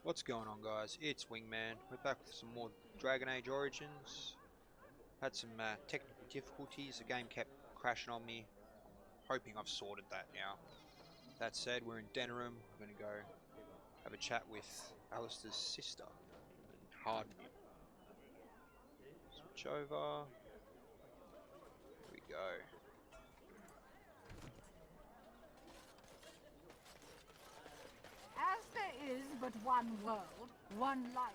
What's going on, guys? It's Wingman. We're back with some more Dragon Age Origins. Had some technical difficulties. The game kept crashing on me. Hoping I've sorted that now. That said, we're in Denerim. We're going to go have a chat with Alistair's sister. Harden. Switch over. Here we go. As there is but one world, one life,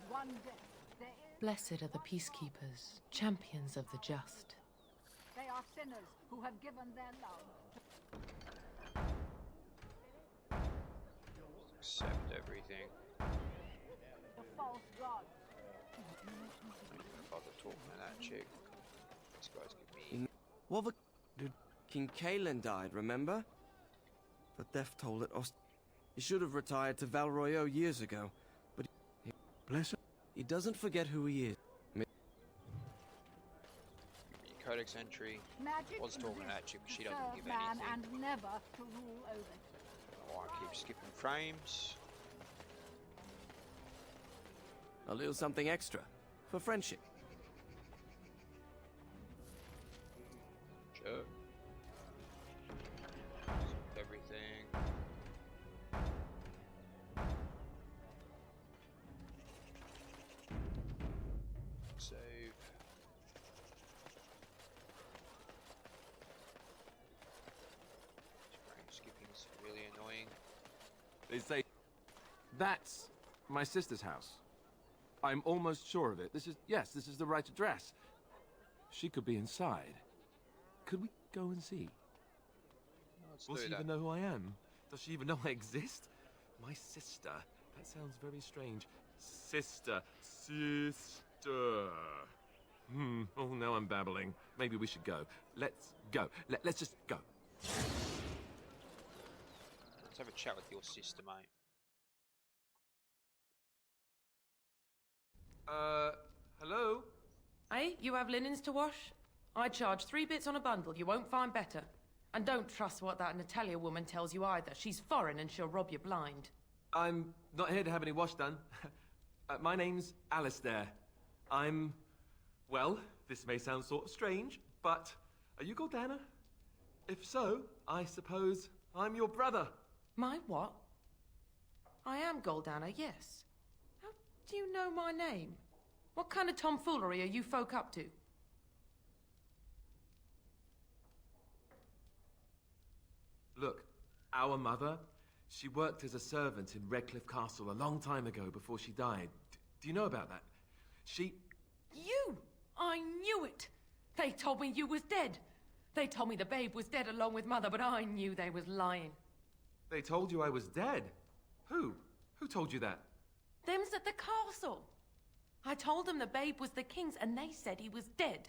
one death, there is... Blessed are the peacekeepers, champions of the just. They are sinners who have given their love to Accept everything. the false gods. I'm not gonna bother talking to that chick. This guy's giving me... What the... Did King Kalen died, remember? The death toll at Ost... He should have retired to Valroyo years ago, but he... Bless him. He doesn't forget who he is. Codex entry. Magic Was talking to that chick, but she doesn't give man anything. and never to rule over it. Oh, I keep skipping frames. A little something extra. For friendship. Sure. Everything. Save. Frame skipping's really annoying. They say... That's my sister's house. I'm almost sure of it. This is the right address. She could be inside. Could we go and see? Let's Will do she that. even know who I am? Does she even know I exist? My sister. That sounds very strange. Sister. Sister. Oh, now I'm babbling. Maybe we should go. Let's go. Let's just go. Let's have a chat with your sister, mate. Hello? Hey, you have linens to wash? I charge 3 bits on a bundle, you won't find better. And don't trust what that Natalia woman tells you either. She's foreign and she'll rob you blind. I'm not here to have any wash done. My name's Alistair. Well, this may sound sort of strange, but are you Gordana? If so, I suppose I'm your brother. My what? I am Goldana, yes. How do you know my name? What kind of tomfoolery are you folk up to? Look, our mother, she worked as a servant in Redcliffe Castle a long time ago before she died. Do you know about that? You! I knew it! They told me you was dead. They told me the babe was dead along with mother, but I knew they was lying. They told you I was dead? Who? Who told you that? Them's at the castle. I told them the babe was the king's and they said he was dead.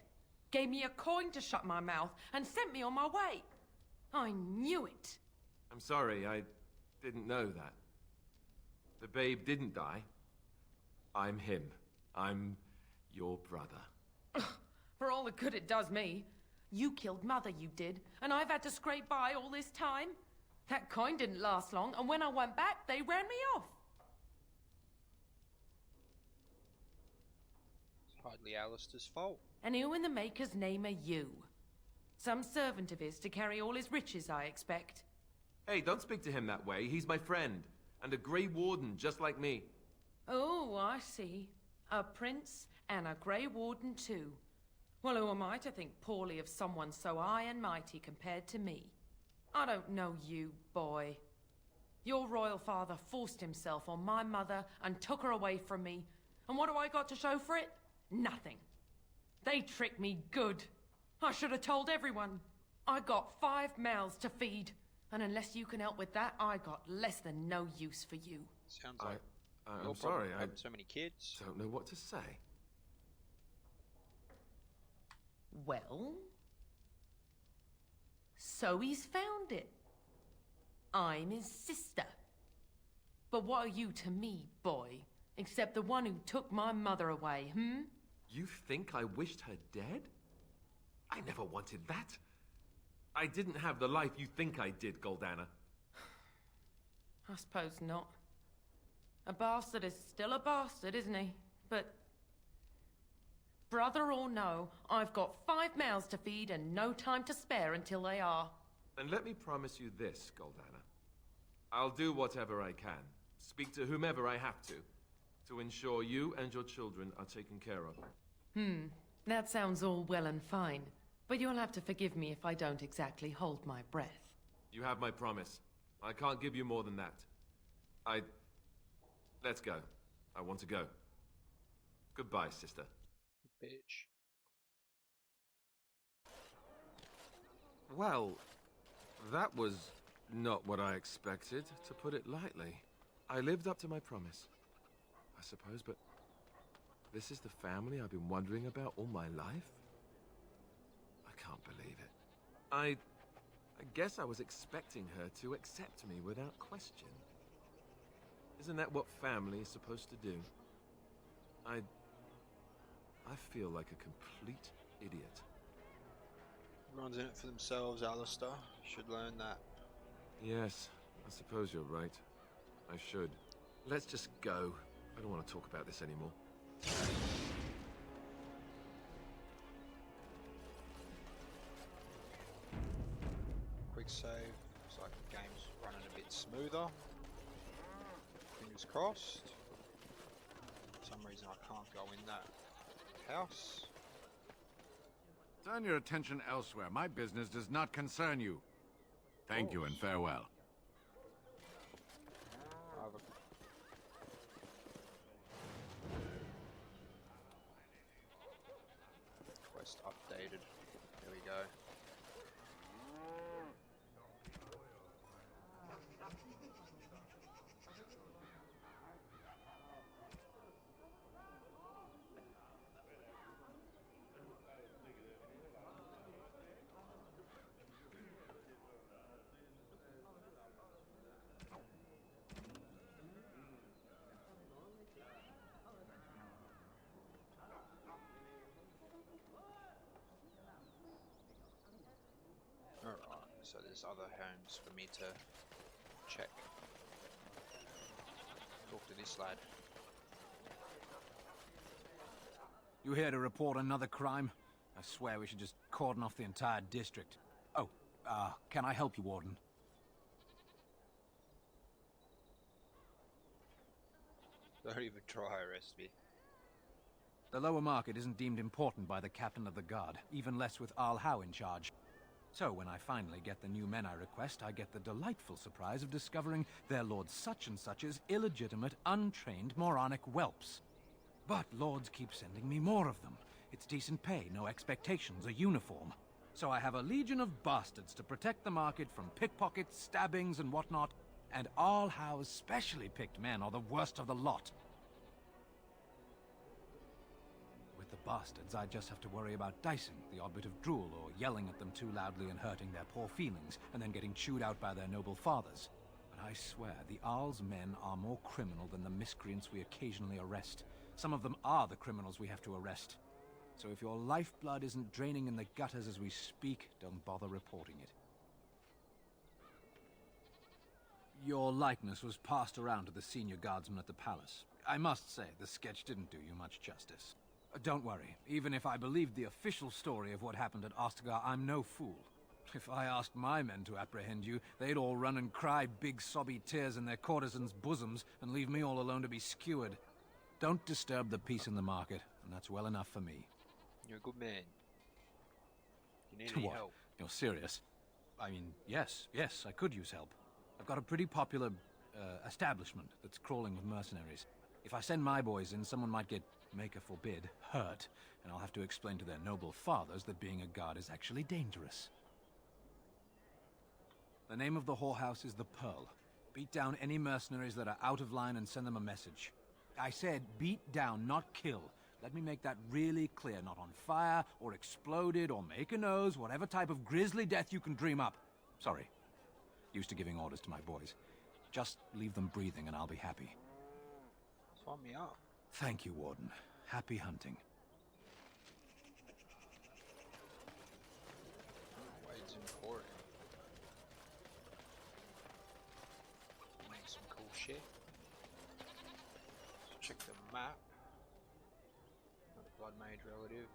Gave me a coin to shut my mouth and sent me on my way. I knew it. I'm sorry, I didn't know that. The babe didn't die. I'm him. I'm your brother. For all the good it does me. You killed mother, you did, and I've had to scrape by all this time. That coin didn't last long, and when I went back, they ran me off. It's hardly Alistair's fault. And who in the Maker's name are you? Some servant of his to carry all his riches, I expect. Hey, don't speak to him that way. He's my friend. And a Grey Warden, just like me. Oh, I see. A prince and a Grey Warden too. Well, who am I to think poorly of someone so high and mighty compared to me? I don't know you, boy. Your royal father forced himself on my mother and took her away from me. And what do I got to show for it? Nothing. They tricked me good. I should have told everyone. I got 5 mouths to feed. And unless you can help with that, I got less than no use for you. Sounds like I'm you're sorry, I having so many kids. don't know what to say. Well? So he's found it. I'm his sister. But what are you to me, boy? Except the one who took my mother away, You think I wished her dead? I never wanted that. I didn't have the life you think I did, Goldana. I suppose not. A bastard is still a bastard, isn't he? But... brother or no, I've got 5 mouths to feed and no time to spare until they are. And let me promise you this, Goldana. I'll do whatever I can, speak to whomever I have to ensure you and your children are taken care of. That sounds all well and fine, but you'll have to forgive me if I don't exactly hold my breath. You have my promise. I can't give you more than that. Let's go. I want to go. Goodbye, sister. Bitch. Well, that was not what I expected, to put it lightly. I lived up to my promise, I suppose, but this is the family I've been wondering about all my life? I can't believe it. I guess I was expecting her to accept me without question. Isn't that what family is supposed to do? I feel like a complete idiot. Everyone's in it for themselves, Alistair. Should learn that. Yes, I suppose you're right. I should. Let's just go. I don't want to talk about this anymore. Quick save. Looks like the game's running a bit smoother. Fingers crossed. For some reason I can't go in that house. Turn your attention elsewhere. My business does not concern you. Thank you and farewell. I have a quest updated. There we go. Alright, so there's other homes for me to check. Talk to this lad. You here to report another crime? I swear we should just cordon off the entire district. Oh, can I help you, Warden? Don't even try arrest me. The lower market isn't deemed important by the captain of the guard, even less with Al Howe in charge. So when I finally get the new men I request, I get the delightful surprise of discovering their Lord Such-and-Such's illegitimate, untrained, moronic whelps. But lords keep sending me more of them. It's decent pay, no expectations, a uniform. So I have a legion of bastards to protect the market from pickpockets, stabbings, and whatnot, and Al Howe's specially picked men are the worst of the lot. With the bastards, I just have to worry about dicing, the odd bit of drool, or yelling at them too loudly and hurting their poor feelings, and then getting chewed out by their noble fathers. But I swear, the Arl's men are more criminal than the miscreants we occasionally arrest. Some of them are the criminals we have to arrest. So if your lifeblood isn't draining in the gutters as we speak, don't bother reporting it. Your likeness was passed around to the senior guardsman at the palace. I must say, the sketch didn't do you much justice. Don't worry, even if I believed the official story of what happened at Ostagar, I'm no fool. If I asked my men to apprehend you, they'd all run and cry big sobby tears in their courtesans' bosoms and leave me all alone to be skewered. Don't disturb the peace in the market, and that's well enough for me. You're a good man. You need To any what? help? You're serious? I mean, yes, I could use help. I've got a pretty popular, establishment that's crawling with mercenaries. If I send my boys in, someone might get, maker forbid, hurt, and I'll have to explain to their noble fathers that being a guard is actually dangerous. The name of the whorehouse is the Pearl. Beat down any mercenaries that are out of line and send them a message. I said beat down, not kill. Let me make that really clear. Not on fire, or exploded, or make a nose, whatever type of grisly death you can dream up. Sorry. Used to giving orders to my boys. Just leave them breathing and I'll be happy. Sign me up. Thank you, Warden. Happy hunting. Wade's Emporium. Make some cool shit. check the map. Another Blood Mage relative.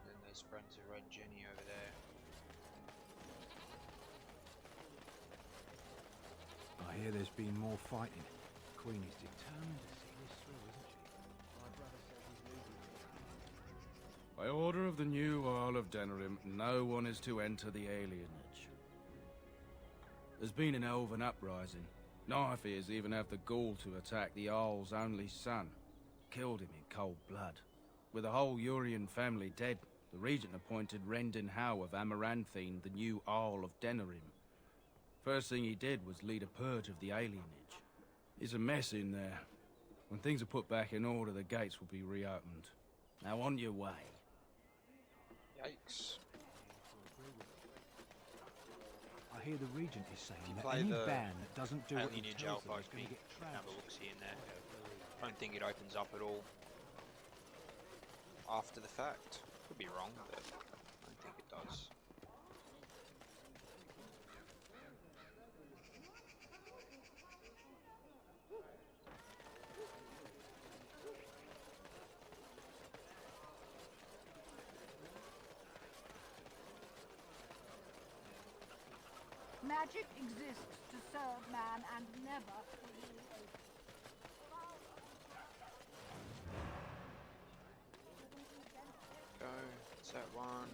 Then there's Friends of Red Jenny over there. I hear there's been more fighting. Queen is determined to see this through, isn't she? My brother says he's losing. By order of the new Earl of Denerim, no one is to enter the alienage. There's been an elven uprising. Knife ears even have the gall to attack the Earl's only son. Killed him in cold blood. With the whole Urian family dead, the regent appointed Rendon Howe of Amaranthine the new Earl of Denerim. First thing he did was lead a purge of the alienage. It's a mess in there. When things are put back in order, the gates will be reopened. Now on your way. Yikes. I hear the regent is saying that play any the band that doesn't do what he Alienage tells them Alpha is going to get have a trounced. look-see in there. I don't think it opens up at all after the fact. Could be wrong, but I don't think it does. Magic exists to serve man and never to rule over. Go. What's that one?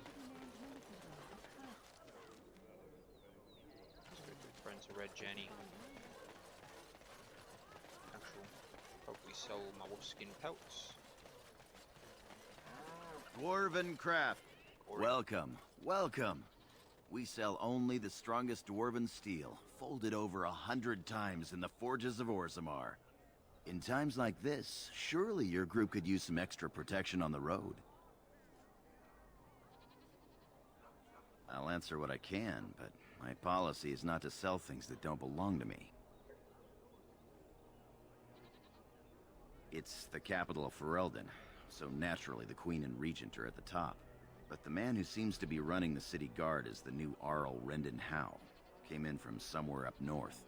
Let's go to Friends of Red Jenny. Actual. Hopefully sell my wolfskin pelts. Dwarven craft. Or Welcome, welcome. We sell only the strongest dwarven steel, folded over 100 times in the forges of Orzammar. In times like this, surely your group could use some extra protection on the road. I'll answer what I can, but my policy is not to sell things that don't belong to me. It's the capital of Ferelden, so naturally the Queen and Regent are at the top. But the man who seems to be running the city guard is the new Arl Rendon Howe. Came in from somewhere up north.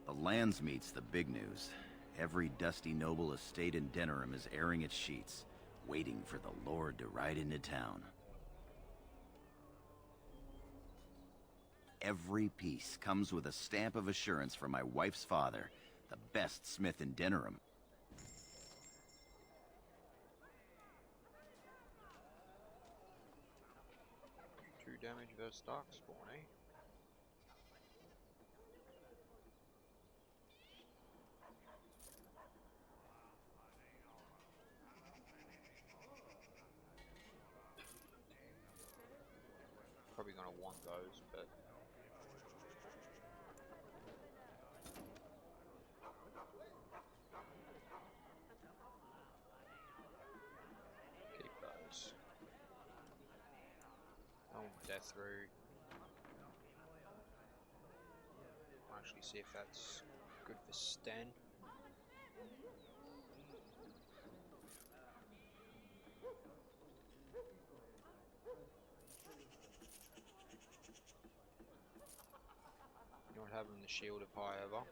The Landsmeet's the big news. Every dusty noble estate in Denerim is airing its sheets, waiting for the Lord to ride into town. Every piece comes with a stamp of assurance from my wife's father, the best smith in Denerim. 2 damage versus Darkspawn, eh? Probably gonna want those, but keep those. Oh, Death Root. I'll actually see if that's good for Sten. Not having the Shield of High ever.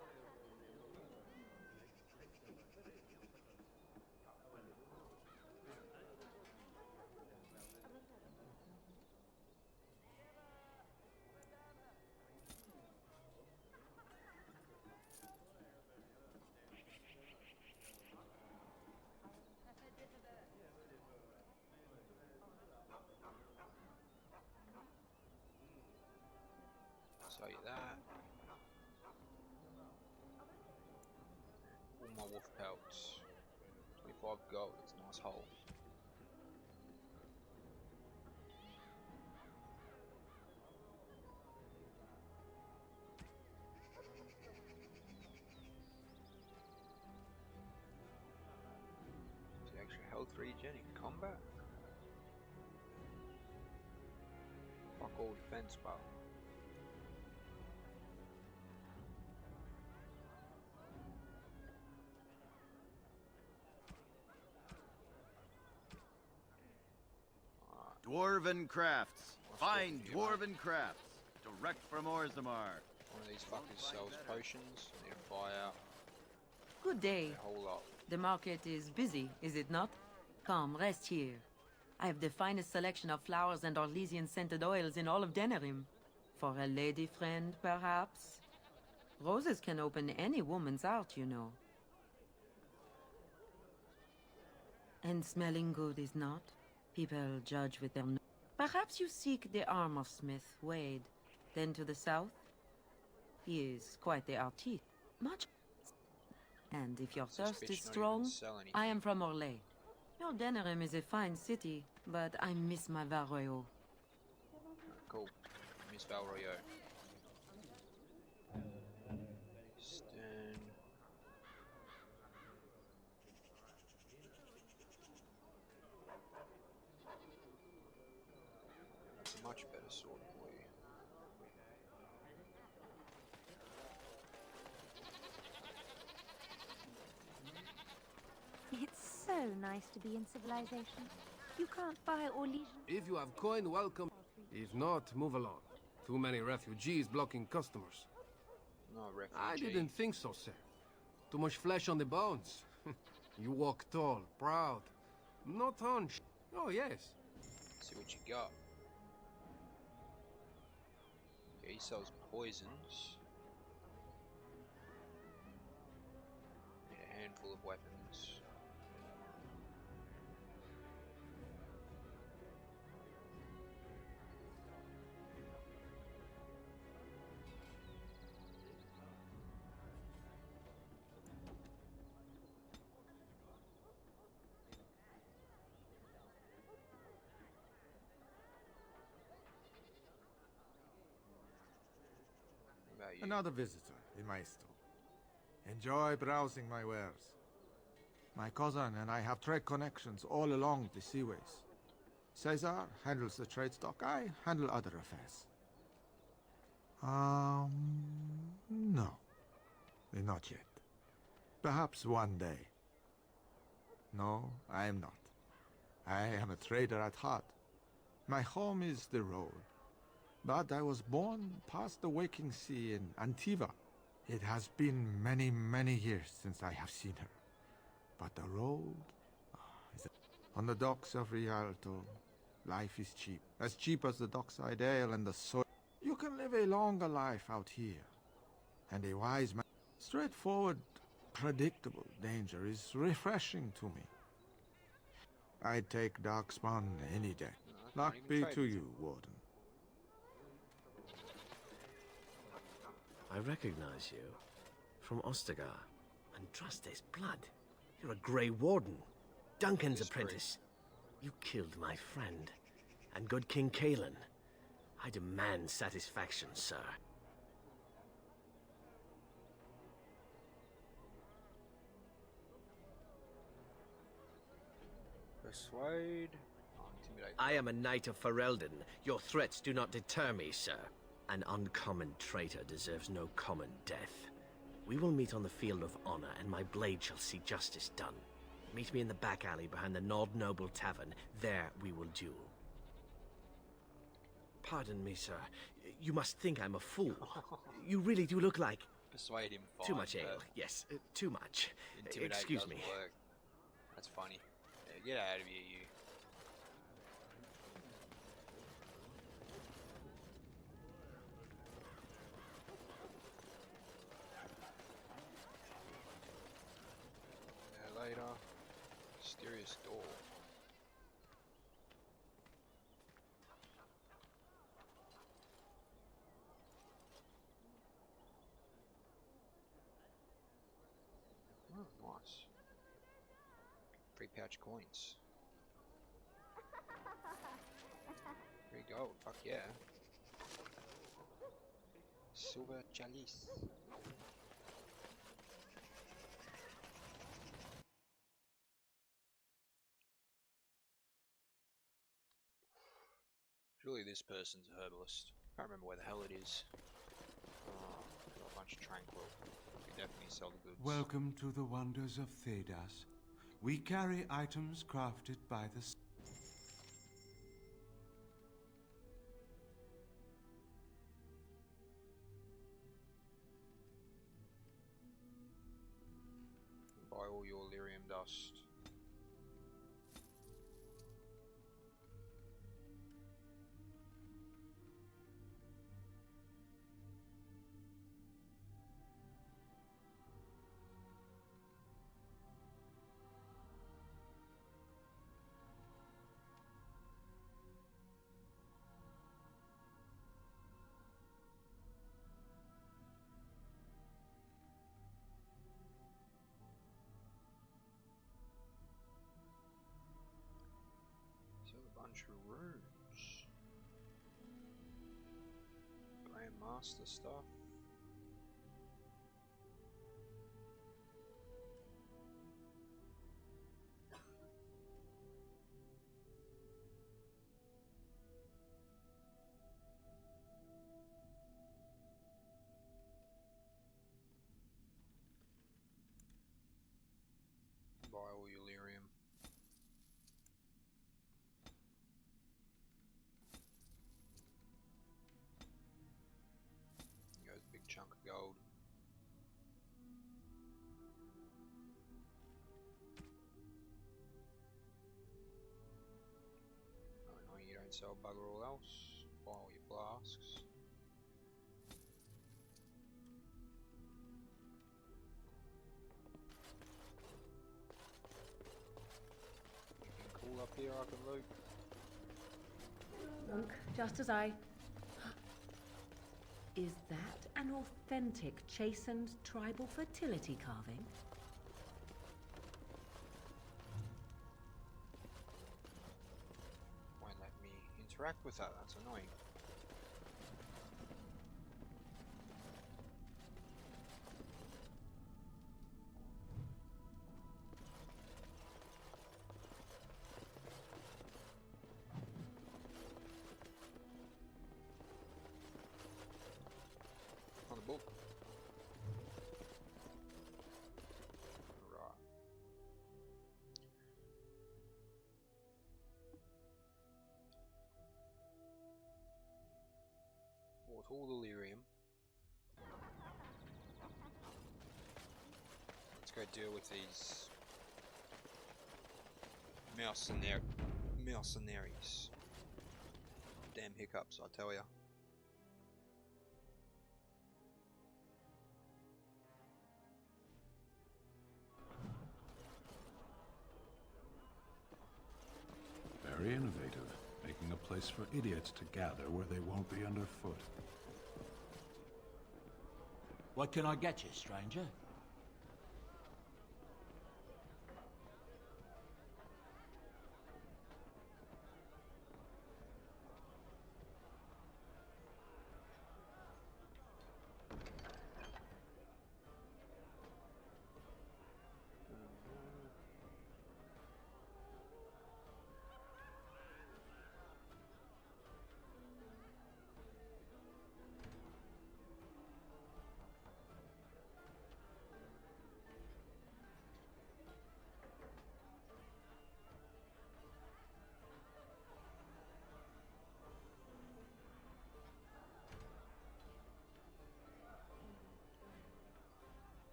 Sell you that. All my wolf pelts. 25 gold, it's a nice hole. The extra health regen in combat. Fuck all defense bow. Dwarven crafts. Fine talking to you, dwarven crafts. Direct from Orzammar. One of these fuckers sells potions. I need to buy out Good day. A whole lot. The market is busy, is it not? Come, rest here. I have the finest selection of flowers and Orlesian-scented oils in all of Denerim. For a lady friend, perhaps? Roses can open any woman's heart, you know. And smelling good is not? People judge with their nose. Perhaps you seek the armor smith, Wade. Then to the south? He is quite the artiste. Much. And if your thirst Suspicion is not even strong, sell anything. I am from Orlais. Your Denerim is a fine city, but I miss my Valroyo. Cool. Miss Valroyo. Stern. That's a much better sword for you. It's so nice to be in civilization. You can't buy Orlesian. If you have coin, welcome. If not, move along. Too many refugees blocking customers. No refugee. I didn't think so, sir. Too much flesh on the bones. You walk tall, proud. Not hunched. Oh, yes. See what you got. Yeah, he sells poisons. Need a handful of weapons. What about you? Another visitor in my store. Enjoy browsing my wares. My cousin and I have trade connections all along the seaways. Caesar handles the trade stock, I handle other affairs. No. Not yet. Perhaps one day. No, I am not. I am a trader at heart. My home is the road. But I was born past the waking sea in Antiva. It has been many, many years since I have seen her. But the road... On the docks of Rialto, life is cheap. As cheap as the dockside ale and the soil. You can live a longer life out here. And a wise man... Straightforward, predictable danger is refreshing to me. I'd take Darkspawn any day. Luck be to you, Warden. I recognize you. From Ostagar. And trust his blood. You're a Grey Warden. Duncan's apprentice. You killed my friend. And good King Cailan. I demand satisfaction, sir. Persuade. Intimidate. I am a knight of Ferelden. Your threats do not deter me, sir. An uncommon traitor deserves no common death. We will meet on the field of honor, and my blade shall see justice done. Meet me in the back alley behind the Nord Noble Tavern. There we will duel. Pardon me, sir. You must think I'm a fool. You really do look like... Persuade him fine, Too much ale. but Yes, too much. intimidate Excuse doesn't me. work. That's funny. Yeah, get out of here, you. Yeah, later. Mysterious door. Oh, nice. Free pouch coins. Free gold, fuck yeah. Silver chalice. Surely this person's a herbalist. Can't remember where the hell it is. Oh, got a bunch of tranquil. We definitely sell the goods. Welcome to the wonders of Thedas. We carry items crafted by the... all your lyrium dust. So a bunch of runes. Grandmaster stuff. Buy all your lyrium. Goes a big chunk of gold. Oh no, you don't sell bugger all else. Buy all your flasks. Anything cool up here I can loot? Monk, just as I... Is that an authentic chastened tribal fertility carving? Won't let me interact with that, that's annoying. On the book. Right. Bought all the lyrium. Let's go deal with these mercenaries. Damn hiccups, I tell ya. Very innovative, making a place for idiots to gather where they won't be underfoot. What can I get you, stranger?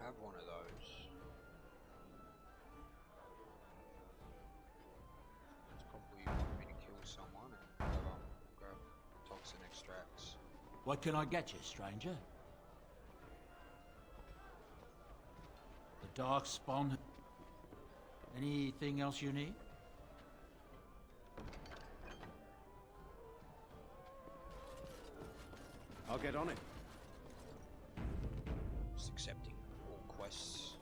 I have one of those. It's probably want me to kill someone and grab toxin extracts. What can I get you, stranger? The dark spawn. Anything else you need? I'll get on it. Just accepting all quests.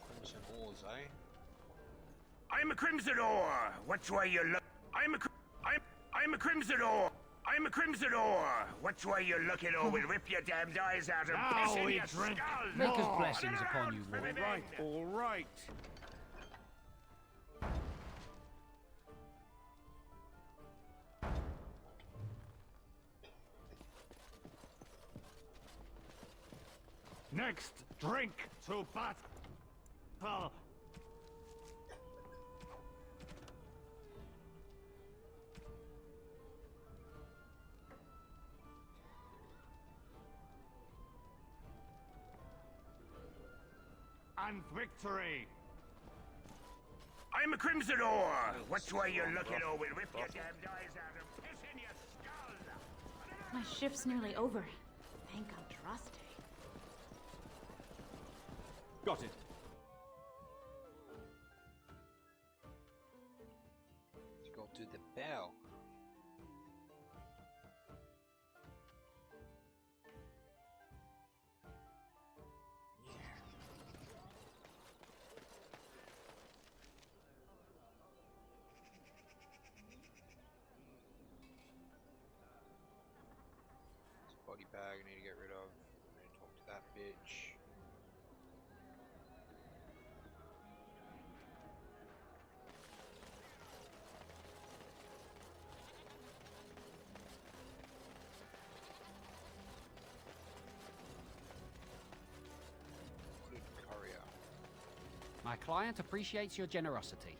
Crimson Ores, eh? I'm a Crimson Ore. Which way you look? I'm a Crimson Ore. I'm a Crimson Ore. Which way you looking, or we'll rip your damned eyes out and piss in your skull. Maker's blessings upon you, Lord. All right, all right. next drink to battle. And victory. I'm a Crimsonor. Which way you looking, or we'll rip your damned eyes out and piss in your skull. My shift's nearly over. Thank Andraste. Got it. Let's go to the bell. Body bag I need to get rid of. I need to talk to that bitch. Good courier. My client appreciates your generosity.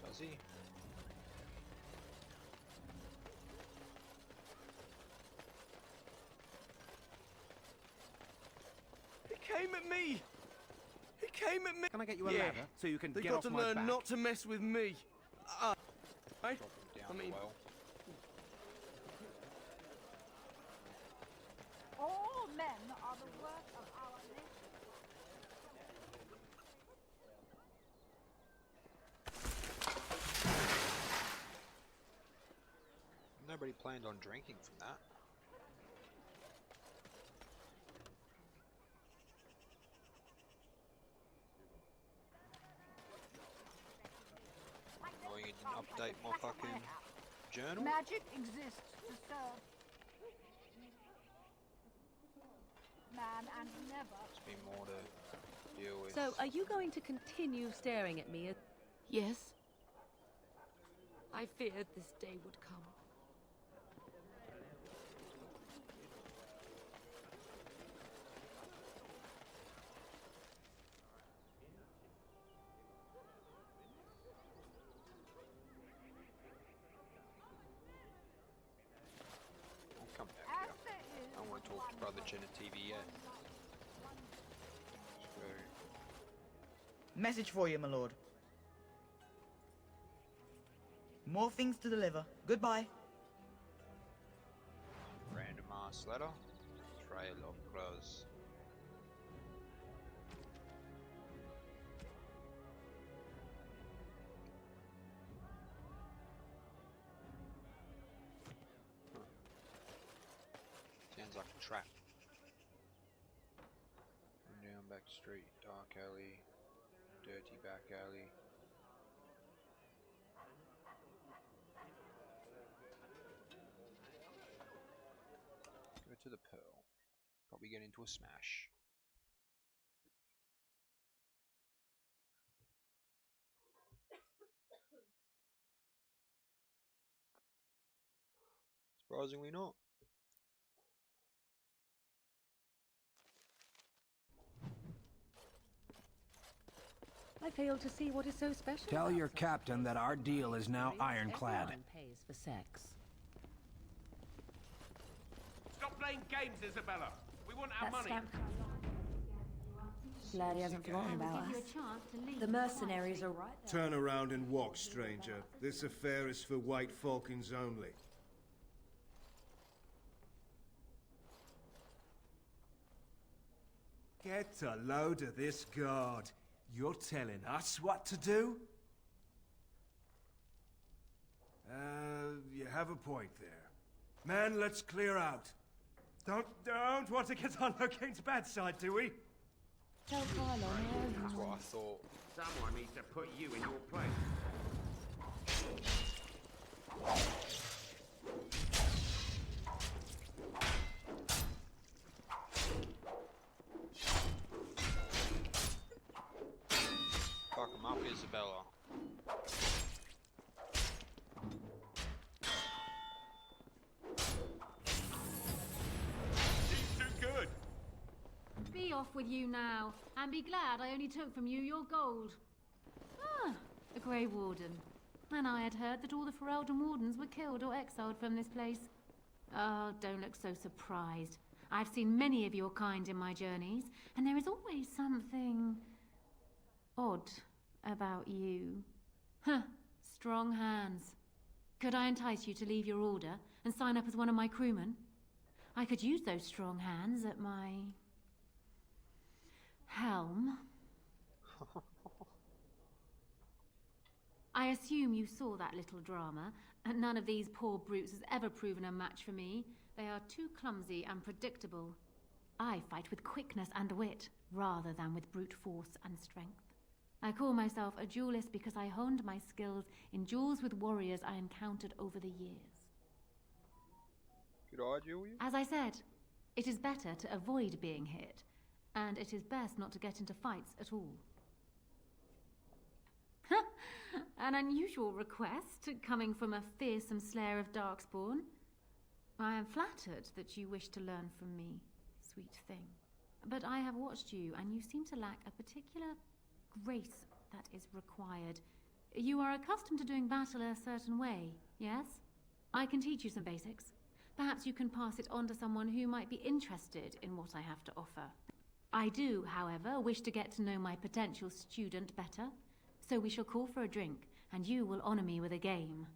Does he? Came at me! He came at me! Can I get you a ladder so you can they get got off to my learn back? not to mess with me. I mean... Well. All men are the work of our nation. Nobody planned on drinking from that. Annoying, it didn't update my fucking journal. Magic exists to serve man and never. There's been more to deal with. So, are you going to continue staring at me? Yes. I feared this day would come. I'll come back here. I don't want to talk to Brother Jenna TV yet. Let's go. Message for you, my lord. More things to deliver. Goodbye. Random ass letter. Trail of Crows. Sounds like a trap. Down back street, dark alley, dirty back alley. Go to the Pearl. Probably get into a smash. Surprisingly not. I fail to see what is so special. Tell about your such captain that our deal is now ironclad. Everyone pays for sex. Stop playing games, Isabella. We want our money. Glad he hasn't forgotten about us. The mercenaries are right there. Turn around and walk, stranger. This affair is for White Falcons only. Get a load of this guard. You're telling us what to do? You have a point there. Man, let's clear out. Don't want to get on Locane's bad side, do we? Tell Carlo That's what I thought. Someone needs to put you in your place. Fuck him up, Isabella. He's too good. with you now, and be glad I only took from you your gold. Ah, a Grey Warden. And I had heard that all the Ferelden Wardens were killed or exiled from this place. Oh, don't look so surprised. I've seen many of your kind in my journeys, and there is always something odd about you. Huh, strong hands. Could I entice you to leave your order and sign up as one of my crewmen? I could use those strong hands at my helm. I assume you saw that little drama, and none of these poor brutes has ever proven a match for me. They are too clumsy and predictable. I fight with quickness and wit, rather than with brute force and strength. I call myself a duelist because I honed my skills in duels with warriors I encountered over the years. Could I duel you? As I said, it is better to avoid being hit, and it is best not to get into fights at all. An unusual request, coming from a fearsome slayer of Darkspawn. I am flattered that you wish to learn from me, sweet thing. But I have watched you, and you seem to lack a particular grace that is required. You are accustomed to doing battle a certain way, yes? I can teach you some basics. Perhaps you can pass it on to someone who might be interested in what I have to offer. I do, however, wish to get to know my potential student better. So we shall call for a drink, and you will honor me with a game.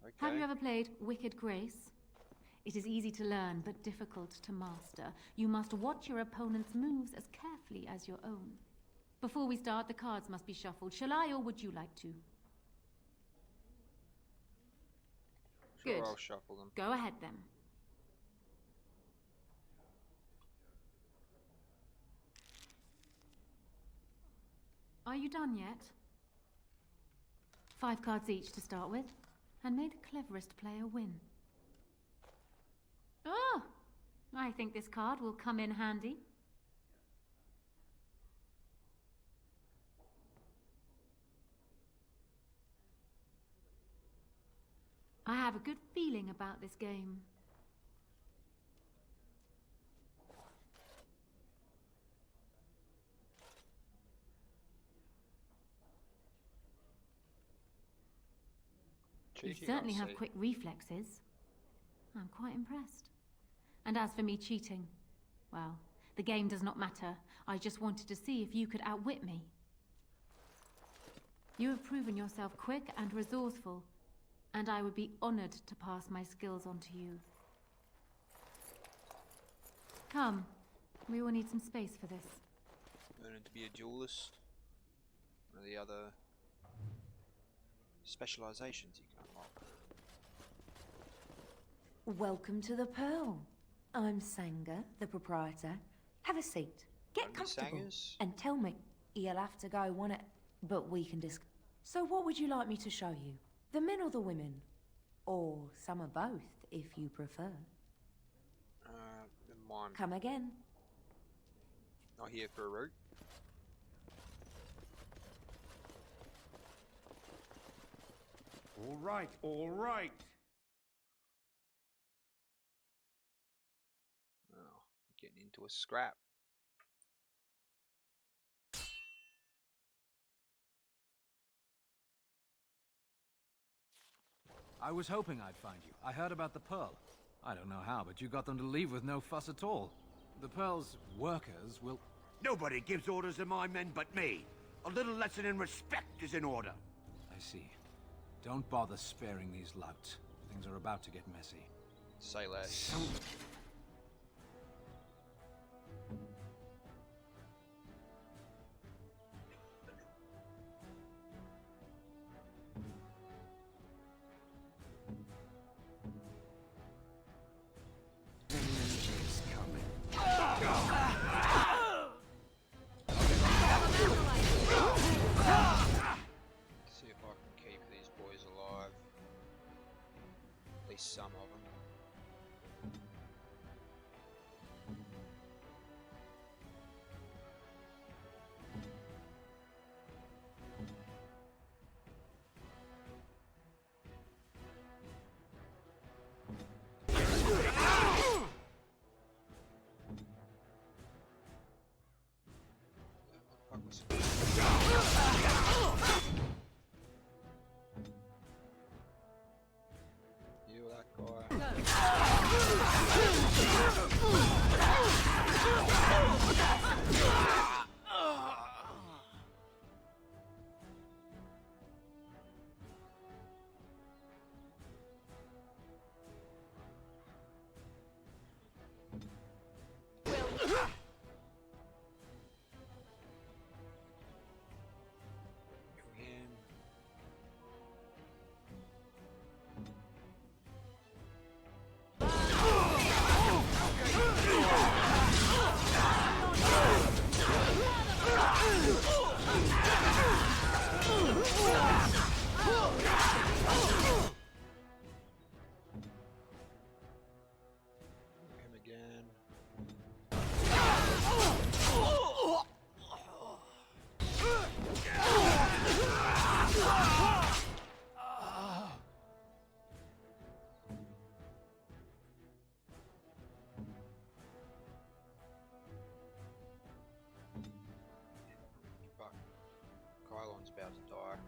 Okay. Have you ever played Wicked Grace? It is easy to learn, but difficult to master. You must watch your opponent's moves as carefully as your own. Before we start, the cards must be shuffled. Shall I, or would you like to? Sure, Good. I'll shuffle them. Go ahead, then. Are you done yet? 5 cards each to start with, and may the cleverest player win. Oh! I think this card will come in handy. I have a good feeling about this game. You certainly have quick reflexes. I'm quite impressed. And as for me cheating, well, the game does not matter. I just wanted to see if you could outwit me. You have proven yourself quick and resourceful, and I would be honored to pass my skills on to you. Come, we will need some space for this. Learning to be a duelist. One of the other specializations you can unlock. Welcome to the Pearl. I'm Sanger, the proprietor. Have a seat. Get comfortable. Sangers? And tell me. You'll have to go one at... But we can discuss. So what would you like me to show you? The men or the women? Or some of both, if you prefer. Never mind. Come again. Not here for a route. All right, all right. Oh, getting into a scrap. I was hoping I'd find you. I heard about the Pearl. I don't know how, but you got them to leave with no fuss at all. The Pearl's workers will... Nobody gives orders to my men but me. A little lesson in respect is in order. I see. Don't bother sparing these louts. Things are about to get messy. Say less. See if I can keep these boys alive. At least some of them. Fuck was you, that guy. Him again. Fuck. Kylon's about to die.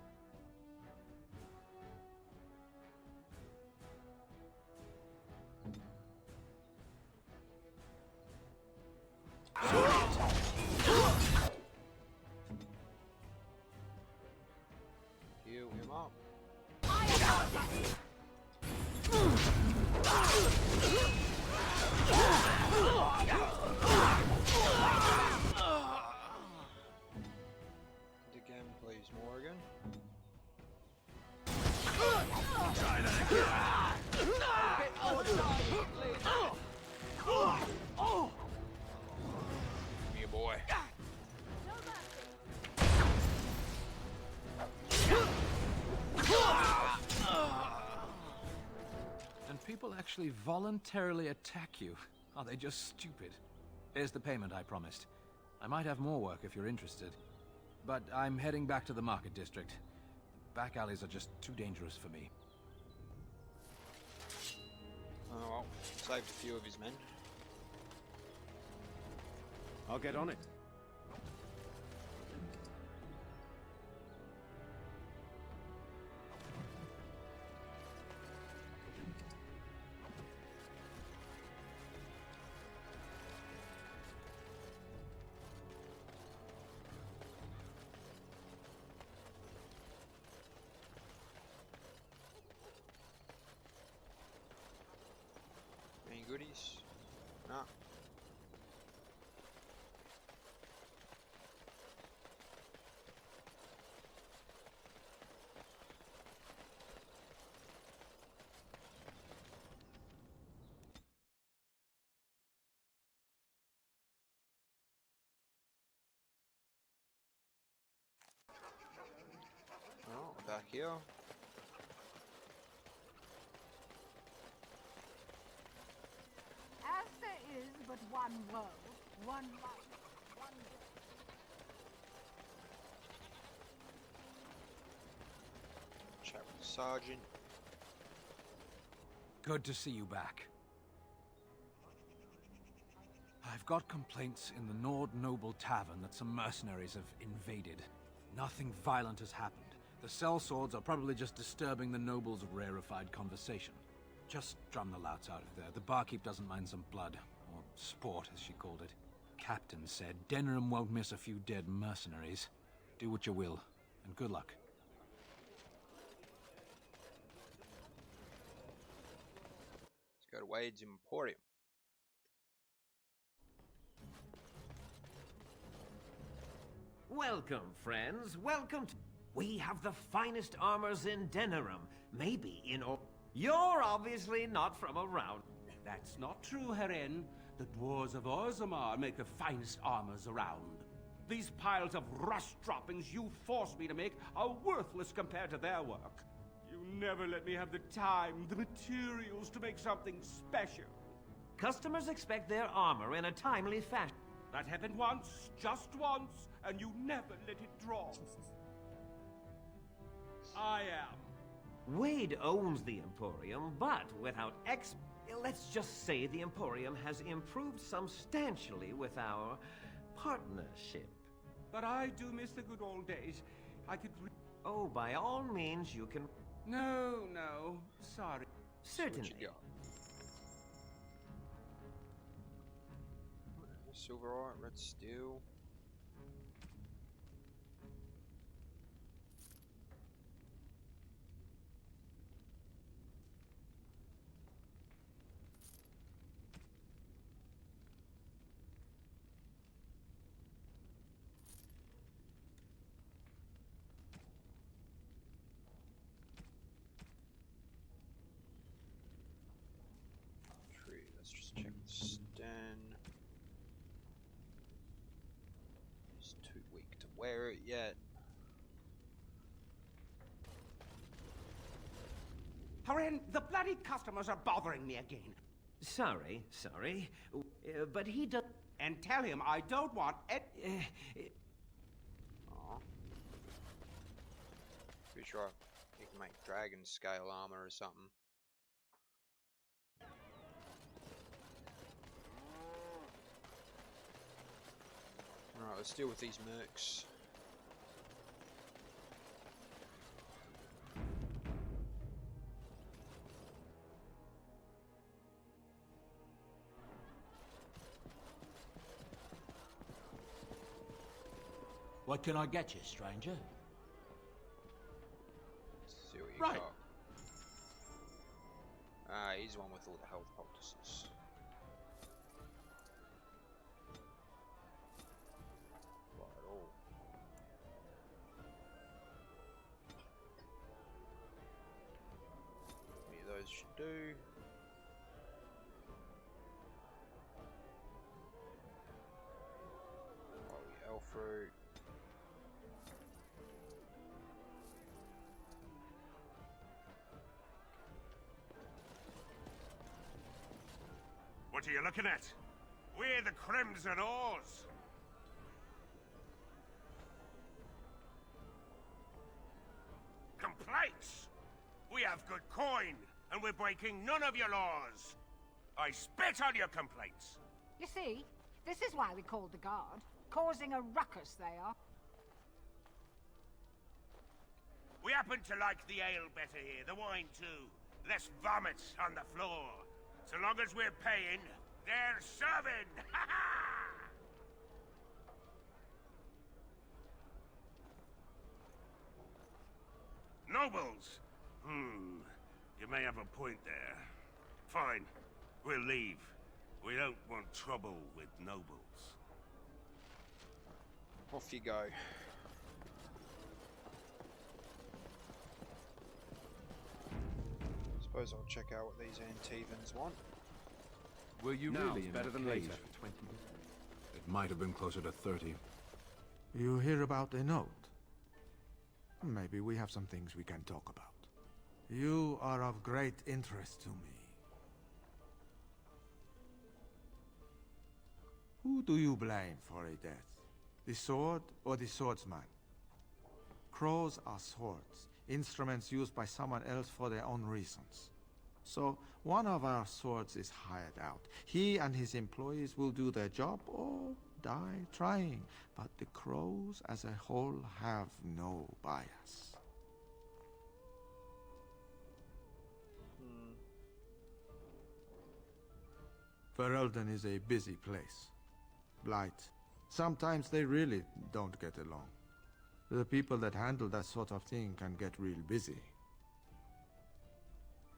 Heal him up. Again, please, Morgan. Give me a boy. And people actually voluntarily attack you. Are they just stupid? Here's the payment I promised. I might have more work if you're interested. But I'm heading back to the market district. The back alleys are just too dangerous for me. Oh well, saved a few of his men. I'll get on it. Any goodies? Nah. Oh, back here. As there is but one world, one life, one death. Chat with the sergeant. Good to see you back. I've got complaints in the Nord Noble Tavern that some mercenaries have invaded. Nothing violent has happened. The sellswords are probably just disturbing the nobles' rarefied conversation. Just drum the louts out of there. The barkeep doesn't mind some blood. Or sport, as she called it. Captain said Denerim won't miss a few dead mercenaries. Do what you will, and good luck. Let's go to Wade's Emporium. Welcome, friends. Welcome to... We have the finest armors in Denerim. Maybe in all... You're obviously not from around. That's not true, Herin. The dwarves of Orzammar make the finest armors around. These piles of rust droppings you forced me to make are worthless compared to their work. You never let me have the time, the materials to make something special. Customers expect their armor in a timely fashion. That happened once, just once, and you never let it drop. I am. Wade owns the Emporium, but without let's just say the Emporium has improved substantially with our partnership. but I do miss the good old days. I could... Oh, by all means, you can... No, no, sorry. Certainly. Silverite, red steel. Let's just check the stand. It's too weak to wear it yet. Haren, the bloody customers are bothering me again. Sorry. But he does... And tell him I don't want it... Aw. Pretty sure you can make dragon scale armor or something. Alright, let's deal with these mercs. What can I get you, stranger? Let's see what you Right. got. Ah, he's the one with all the health poultices. Those should do. Fruit. What are you looking at? We're the Crimson Oars. Complaints? We have good coin, and we're breaking none of your laws. I spit on your complaints. You see, this is why we called the guard. Causing a ruckus, they are. We happen to like the ale better here, the wine too. Less vomit on the floor. So long as we're paying, they're serving! Ha ha! Nobles? You may have a point there. Fine. We'll leave. We don't want trouble with nobles. Off you go. Suppose I'll check out what these Antevans want. Were you Now really it's in better that than cage later. for 20 minutes? It might have been closer to 30. You hear about a note? Maybe we have some things we can talk about. You are of great interest to me. Who do you blame for a death? The sword or the swordsman? Crows are swords, instruments used by someone else for their own reasons. So, one of our swords is hired out. He and his employees will do their job or die trying. But the crows as a whole have no bias. Ferelden is a busy place. Blight. Sometimes they really don't get along. The people that handle that sort of thing can get real busy.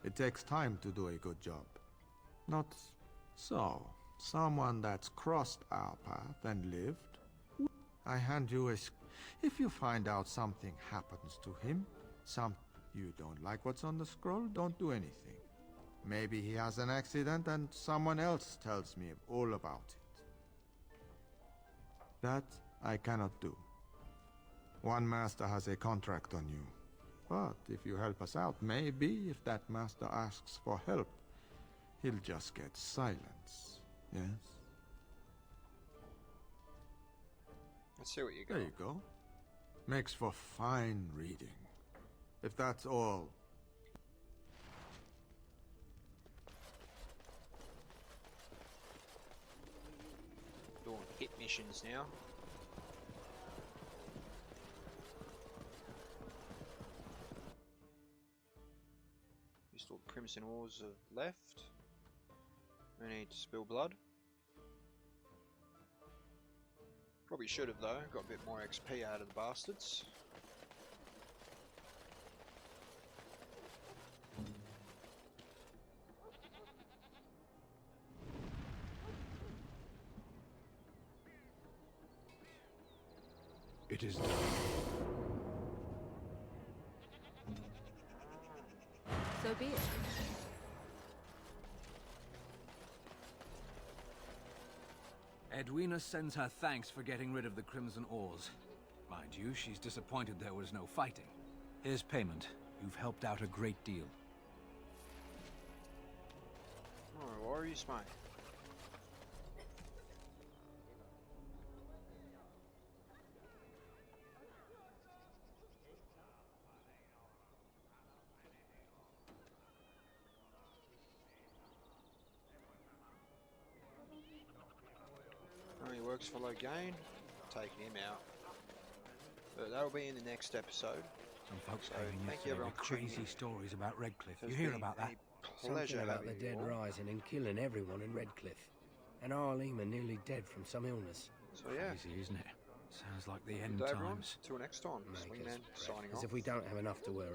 It takes time to do a good job. Not so. Someone that's crossed our path and lived. I hand you a... If you find out something happens to him, you don't like what's on the scroll, don't do anything. Maybe he has an accident and someone else tells me all about it. That I cannot do. One master has a contract on you. But if you help us out, maybe if that master asks for help, he'll just get silence. Yes? Let's see what you got. There you go. Makes for fine reading. If that's all. Doing hit missions now. Still Crimson Ores are left. We need to spill blood. Probably should have though, got a bit more XP out of the bastards. It is done. So be it. Edwina sends her thanks for getting rid of the Crimson Ores. Mind you, she's disappointed there was no fighting. Here's payment. You've helped out a great deal. No worries, mate. Only works for Logain. Taking him out. But that'll be in the next episode. Some folks So, came in thank you yesterday everyone with for tuning crazy in. stories about Redcliffe. It's You hear been about that? a pleasure Something about having the you dead all. rising and killing everyone in Redcliffe. And Arlema nearly dead from some illness. So yeah. Crazy, isn't it? Sounds like the end Good day, everyone. times. Till next time. Make Swingman us signing As off. if we don't have enough to worry